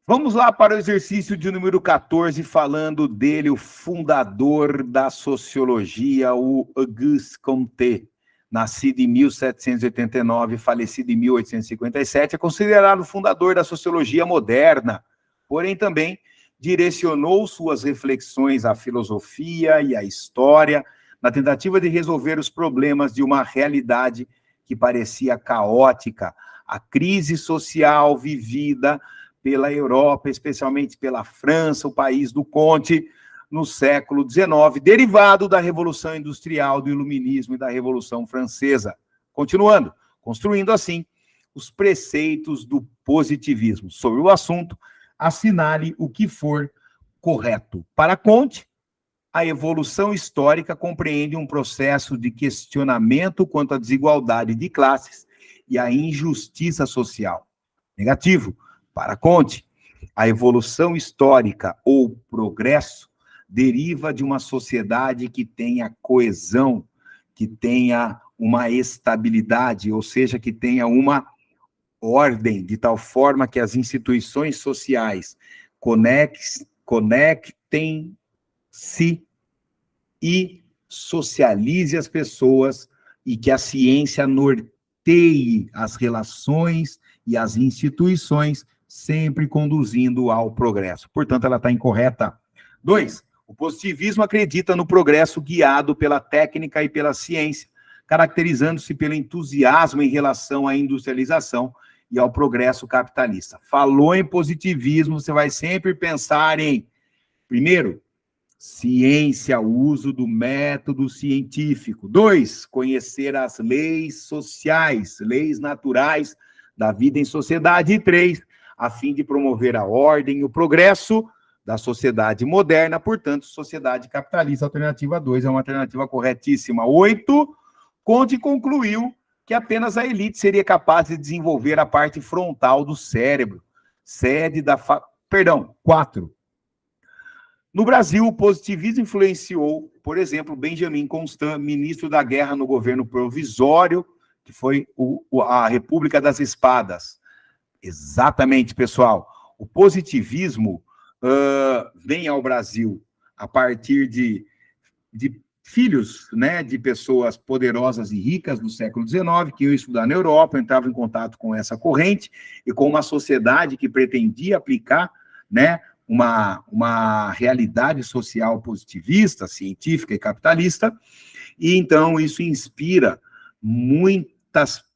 Vamos lá para o exercício de número 14, falando dele, o fundador da sociologia, o Auguste Comte, nascido em 1789, falecido em 1857, é considerado o fundador da sociologia moderna, porém também direcionou suas reflexões à filosofia e à história, na tentativa de resolver os problemas de uma realidade que parecia caótica, a crise social vivida pela Europa, especialmente pela França, o país do Conte, no século XIX, derivado da Revolução Industrial, do Iluminismo e da Revolução Francesa. Continuando, construindo assim os preceitos do positivismo. Sobre o assunto, assinale o que for correto. Para Comte, a evolução histórica compreende um processo de questionamento quanto à desigualdade de classes e à injustiça social. Negativo. Para Comte, a evolução histórica ou progresso deriva de uma sociedade que tenha coesão, que tenha uma estabilidade, ou seja, que tenha uma ordem, de tal forma que as instituições sociais conectem-se e socialize as pessoas e que a ciência norteie as relações e as instituições, sempre conduzindo ao progresso. Portanto, ela está incorreta. 2. O positivismo acredita no progresso guiado pela técnica e pela ciência, caracterizando-se pelo entusiasmo em relação à industrialização e ao progresso capitalista. Falou em positivismo, você vai sempre pensar em, primeiro, ciência, o uso do método científico. 2, conhecer as leis sociais, leis naturais da vida em sociedade. E 3, a fim de promover a ordem e o progresso da sociedade moderna, portanto, sociedade capitalista. Alternativa 2 é uma alternativa corretíssima. 8, Comte concluiu que apenas a elite seria capaz de desenvolver a parte frontal do cérebro, sede da... 4. No Brasil, o positivismo influenciou, por exemplo, Benjamin Constant, ministro da Guerra no governo provisório, que foi a República das Espadas. Exatamente, pessoal. O positivismo vem ao Brasil a partir de filhos, né, de pessoas poderosas e ricas do século XIX, que iam estudar na Europa, entravam em contato com essa corrente e com uma sociedade que pretendia aplicar, né, uma realidade social positivista, científica e capitalista, e então isso inspira muitos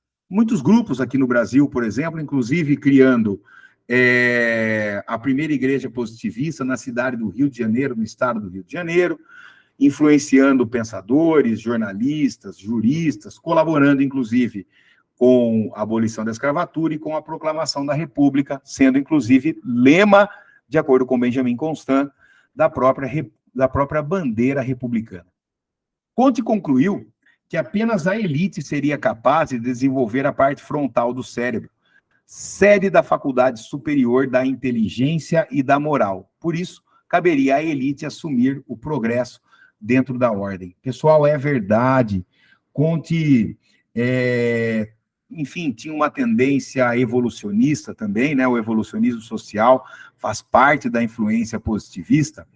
grupos aqui no Brasil, por exemplo, inclusive criando a primeira igreja positivista na cidade do Rio de Janeiro, no estado do Rio de Janeiro, influenciando pensadores, jornalistas, juristas, colaborando, inclusive, com a abolição da escravatura e com a proclamação da República, sendo, inclusive, lema, de acordo com Benjamin Constant, da própria bandeira republicana. Comte concluiu que apenas a elite seria capaz de desenvolver a parte frontal do cérebro, sede da faculdade superior da inteligência e da moral. Por isso, caberia à elite assumir o progresso dentro da ordem. Pessoal, é verdade. Comte, enfim, tinha uma tendência evolucionista também, né? O evolucionismo social faz parte da influência positivista,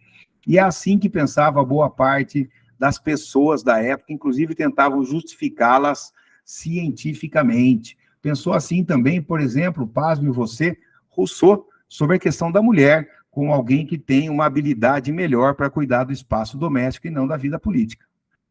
e é assim que pensava boa parte das pessoas da época, inclusive tentavam justificá-las cientificamente. Pensou assim também, por exemplo, pasme você, Rousseau, sobre a questão da mulher, com alguém que tem uma habilidade melhor para cuidar do espaço doméstico e não da vida política.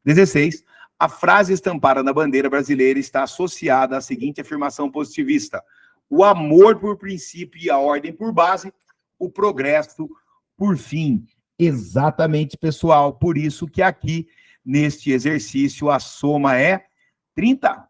16. A frase estampada na bandeira brasileira está associada à seguinte afirmação positivista: o amor por princípio e a ordem por base, o progresso por fim. Exatamente, pessoal. Por isso que aqui, neste exercício, a soma é 30.